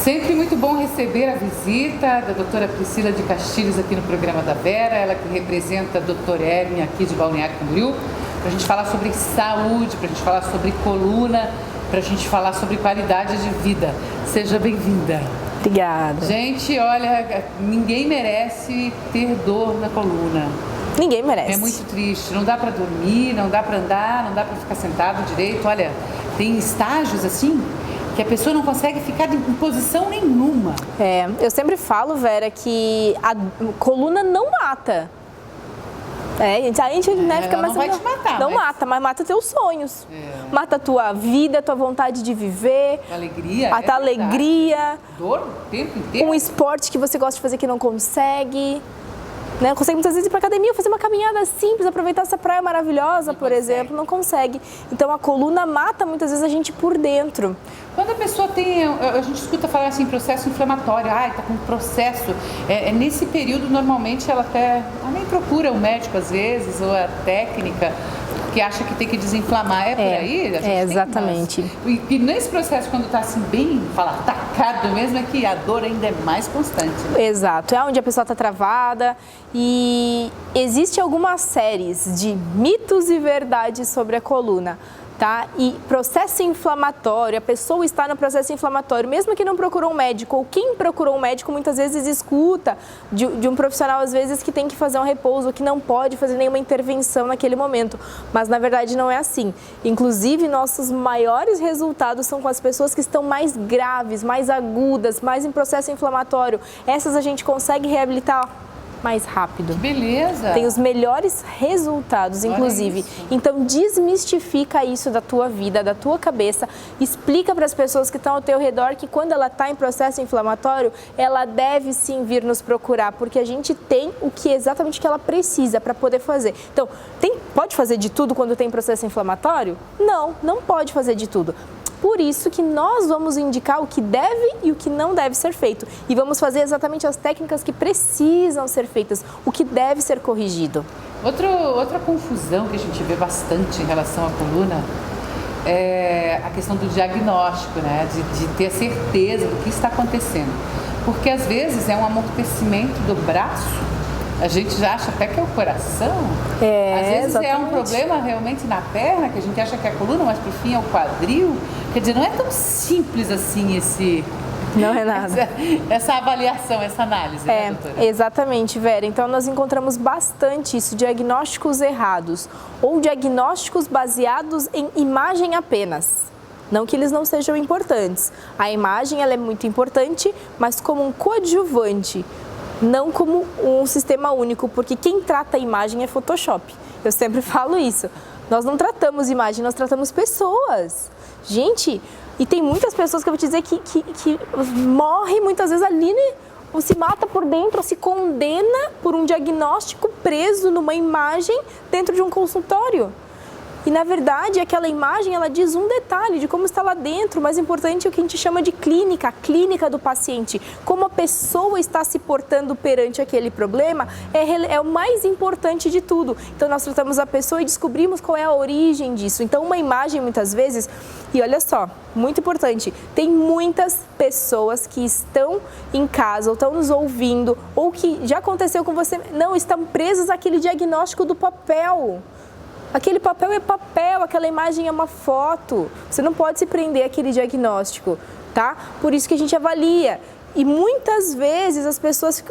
Sempre muito bom receber a visita da doutora Priscila de Castilhos aqui no programa da Vera, ela que representa a doutora Hermia aqui de Balneário Camboriú, para a gente falar sobre saúde, para a gente falar sobre coluna, para a gente falar sobre qualidade de vida. Seja bem-vinda. Obrigada. Gente, olha, ninguém merece ter dor na coluna. Ninguém merece. É muito triste, não dá para dormir, não dá para andar, não dá para ficar sentado direito. Olha, tem estágios assim que a pessoa não consegue ficar em posição nenhuma. Eu sempre falo, Vera, que a coluna não mata. A gente fica não vai te matar. Não mata, mas mata teus sonhos. Mata a tua vida, a tua vontade de viver. A alegria. A tua alegria. Dor o tempo inteiro. Um esporte que você gosta de fazer que não consegue. Né? Consegue muitas vezes ir para academia, fazer uma caminhada simples, aproveitar essa praia maravilhosa, por exemplo, não consegue. Então a coluna mata muitas vezes a gente por dentro. Quando a pessoa tem, a gente escuta falar assim, processo inflamatório, tá com processo, nesse período normalmente ela nem procura o médico às vezes, ou a técnica, que acha que tem que desinflamar, por aí? Exatamente. E nesse processo, quando está assim bem, atacado mesmo, é que a dor ainda é mais constante. Né? Exato, é onde a pessoa está travada e existe algumas séries de mitos e verdades sobre a coluna. Tá? E processo inflamatório, a pessoa está no processo inflamatório, mesmo que não procurou um médico, ou quem procurou um médico muitas vezes escuta de um profissional, às vezes, que tem que fazer um repouso, que não pode fazer nenhuma intervenção naquele momento, mas na verdade não é assim. Inclusive, nossos maiores resultados são com as pessoas que estão mais graves, mais agudas, mais em processo inflamatório. Essas a gente consegue reabilitar mais rápido. Beleza! Tem os melhores resultados, inclusive. Então, desmistifica isso da tua vida, da tua cabeça. Explica para as pessoas que estão ao teu redor que quando ela está em processo inflamatório, ela deve sim vir nos procurar, porque a gente tem exatamente o que ela precisa para poder fazer. Então, pode fazer de tudo quando tem processo inflamatório? Não pode fazer de tudo. Por isso que nós vamos indicar o que deve e o que não deve ser feito. E vamos fazer exatamente as técnicas que precisam ser feitas, o que deve ser corrigido. Outra confusão que a gente vê bastante em relação à coluna é a questão do diagnóstico, né? De ter a certeza do que está acontecendo. Porque às vezes é um amortecimento do braço. A gente já acha até que é o coração. Às vezes exatamente. É um problema realmente na perna, que a gente acha que é a coluna, mas por fim é o quadril. Quer dizer, não é tão simples assim Não é nada. Essa avaliação, essa análise, né, doutora? Exatamente, Vera. Então, nós encontramos bastante isso, diagnósticos errados ou diagnósticos baseados em imagem apenas. Não que eles não sejam importantes. A imagem ela é muito importante, mas como um coadjuvante. Não como um sistema único, porque quem trata a imagem é Photoshop. Eu sempre falo isso. Nós não tratamos imagem, nós tratamos pessoas. Gente, e tem muitas pessoas que eu vou te dizer que morrem muitas vezes ali, né? Ou se mata por dentro, ou se condena por um diagnóstico preso numa imagem dentro de um consultório. E, na verdade, aquela imagem, ela diz um detalhe de como está lá dentro. O mais importante é o que a gente chama de clínica, a clínica do paciente. Como a pessoa está se portando perante aquele problema é o mais importante de tudo. Então, nós tratamos a pessoa e descobrimos qual é a origem disso. Então, uma imagem, muitas vezes, e olha só, muito importante, tem muitas pessoas que estão em casa, ou estão nos ouvindo, ou que já aconteceu com você, não, estão presas àquele diagnóstico do papel. Aquele papel é papel, aquela imagem é uma foto. Você não pode se prender àquele diagnóstico, tá? Por isso que a gente avalia. E muitas vezes as pessoas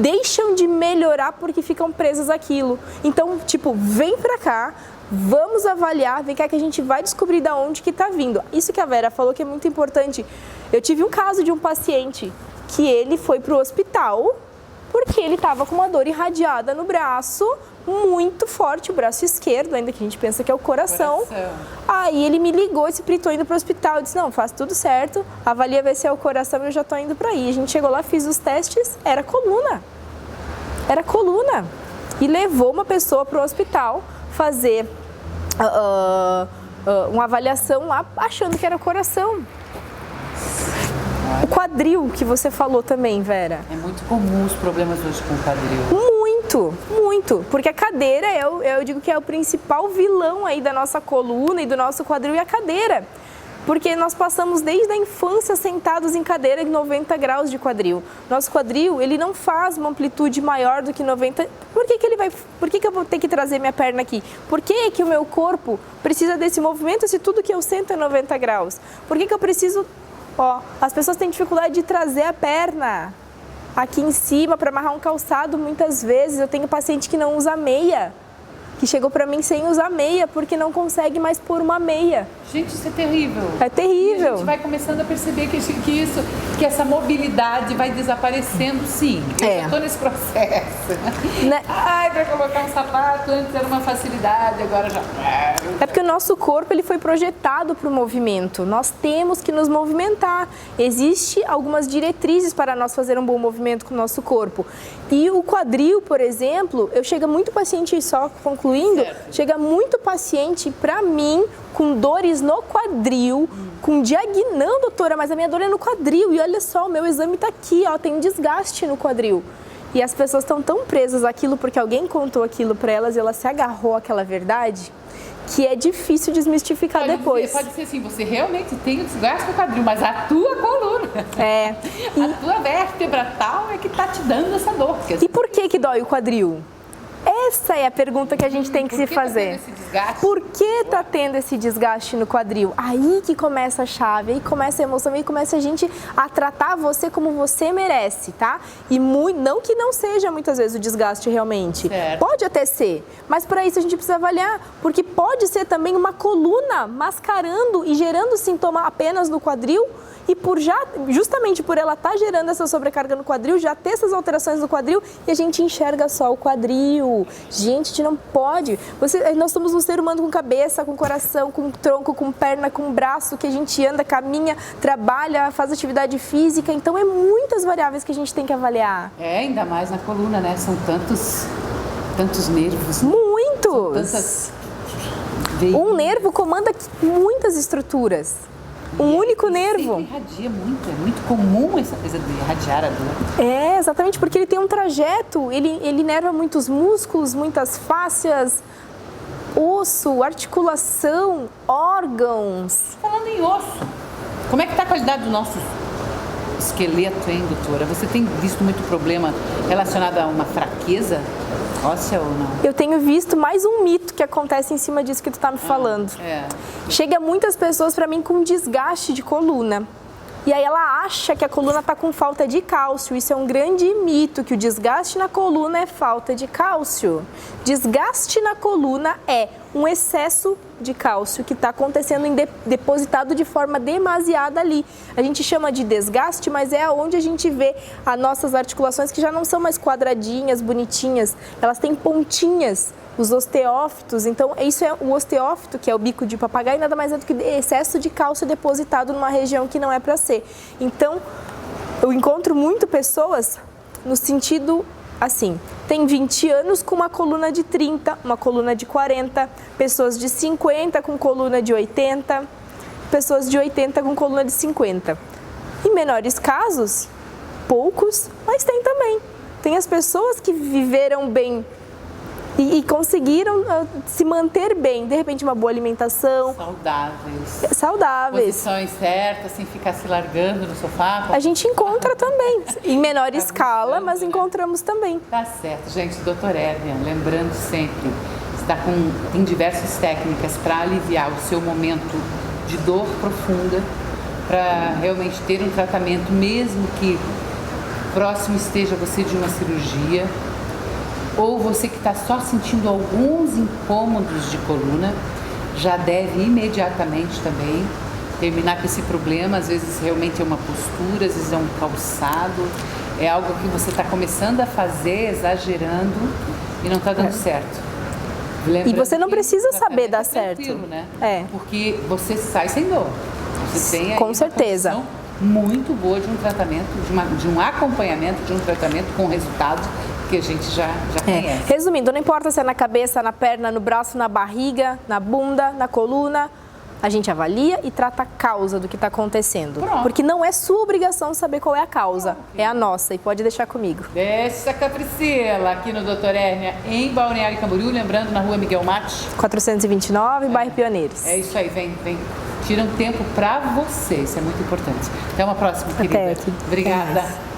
deixam de melhorar porque ficam presas àquilo. Então, vem pra cá, vamos avaliar, vem cá que a gente vai descobrir de onde que tá vindo. Isso que a Vera falou que é muito importante. Eu tive um caso de um paciente que ele foi pro hospital porque ele estava com uma dor irradiada no braço, muito forte, o braço esquerdo, ainda que a gente pensa que é o coração. Aí ele me ligou e se tô indo para o hospital. Eu disse, não, faz tudo certo, avalia ver se é o coração e eu já tô indo para aí. A gente chegou lá, fiz os testes, era coluna. Era coluna. E levou uma pessoa para o hospital fazer uma avaliação lá, achando que era coração. O quadril que você falou também, Vera. É muito comum os problemas hoje com o quadril. Muito, muito. Porque a cadeira, eu digo que é o principal vilão aí da nossa coluna e do nosso quadril, é a cadeira. Porque nós passamos desde a infância sentados em cadeira em 90 graus de quadril. Nosso quadril, ele não faz uma amplitude maior do que 90. Por que eu vou ter que trazer minha perna aqui? Por que que o meu corpo precisa desse movimento se tudo que eu sento é 90 graus? Por que que eu preciso... as pessoas têm dificuldade de trazer a perna aqui em cima para amarrar um calçado muitas vezes. Eu tenho paciente que não usa meia, que chegou para mim sem usar meia, porque não consegue mais pôr uma meia. Gente, isso é terrível. É terrível. E a gente vai começando a perceber que essa mobilidade vai desaparecendo, sim. Eu estou nesse processo. Né? Ai, para colocar um sapato, antes era uma facilidade, agora já... É porque o nosso corpo ele foi projetado para o movimento. Nós temos que nos movimentar. Existem algumas diretrizes para nós fazer um bom movimento com o nosso corpo. E o quadril, por exemplo, chega muito paciente, só concluindo, chega muito paciente para mim com dores no quadril, com não, doutora, mas a minha dor é no quadril. E olha só, o meu exame está aqui, tem um desgaste no quadril. E as pessoas estão tão presas àquilo porque alguém contou aquilo para elas e ela se agarrou àquela verdade, que é difícil desmistificar depois. Pode ser assim, você realmente tem o desgaste no quadril, mas a tua coluna, a tua vértebra tal é que está te dando essa dor. E por que dói o quadril? Essa é a pergunta que a gente tem que se fazer. Por que está tendo esse desgaste no quadril? Aí que começa a chave, aí começa a emoção, aí começa a gente a tratar você como você merece, tá? E não que não seja muitas vezes o desgaste realmente. Certo. Pode até ser, mas para isso a gente precisa avaliar, porque pode ser também uma coluna mascarando e gerando sintoma apenas no quadril. E justamente por ela estar gerando essa sobrecarga no quadril, já ter essas alterações no quadril, e a gente enxerga só o quadril. Gente, a gente não pode. Nós somos um ser humano com cabeça, com coração, com tronco, com perna, com braço, que a gente anda, caminha, trabalha, faz atividade física. Então, é muitas variáveis que a gente tem que avaliar. Ainda mais na coluna, né? São tantos nervos. Muitos! Um nervo comanda muitas estruturas. Um único nervo. Irradia muito, é muito comum essa coisa de irradiar a dor. Exatamente, porque ele tem um trajeto, ele inerva muitos músculos, muitas fáscias, osso, articulação, órgãos. Falando em osso, como é que está a qualidade do nosso esqueleto, hein, doutora? Você tem visto muito problema relacionado a uma fraqueza óssea ou não? Eu tenho visto mais um mito que acontece em cima disso que tu tá me falando. Chega muitas pessoas para mim com desgaste de coluna. E aí ela acha que a coluna está com falta de cálcio. Isso é um grande mito, que o desgaste na coluna é falta de cálcio. Desgaste na coluna é um excesso de cálcio que está acontecendo depositado de forma demasiada ali. A gente chama de desgaste, mas é onde a gente vê as nossas articulações que já não são mais quadradinhas, bonitinhas. Elas têm pontinhas. Os osteófitos, então isso é o osteófito, que é o bico de papagaio, nada mais é do que excesso de cálcio depositado numa região que não é para ser. Então, eu encontro muito pessoas no sentido assim, tem 20 anos com uma coluna de 30, uma coluna de 40, pessoas de 50 com coluna de 80, pessoas de 80 com coluna de 50. Em menores casos, poucos, mas tem também. Tem as pessoas que viveram bem e conseguiram se manter bem, de repente uma boa alimentação. Saudáveis. Posições certas, sem ficar se largando no sofá. A gente encontra também, em menor escala, mas encontramos também. Tá certo, gente. Doutora Hérnia, lembrando sempre, tem diversas técnicas para aliviar o seu momento de dor profunda, para realmente ter um tratamento, mesmo que próximo esteja você de uma cirurgia, ou você que está só sentindo alguns incômodos de coluna, já deve imediatamente também terminar com esse problema. Às vezes realmente é uma postura, às vezes é um calçado, é algo que você está começando a fazer, exagerando e não está dando certo. Lembrando, e você não precisa saber dar certo. Né? Porque você sai sem dor. Você tem aí com certeza. Uma muito boa de um tratamento, de um acompanhamento, de um tratamento com resultado que a gente já conhece. Resumindo, não importa se é na cabeça, na perna, no braço, na barriga, na bunda, na coluna, a gente avalia e trata a causa do que está acontecendo. Pronto. Porque não é sua obrigação saber qual é a causa, é a nossa, e pode deixar comigo. Deixa com a Priscila, aqui no Doutora Hérnia, em Balneário Camboriú, lembrando, na rua Miguel Mate. 429, bairro Pioneiros. É isso aí, vem. Tira um tempo para você, isso é muito importante. Até uma próxima, querida. Até aqui. Obrigada.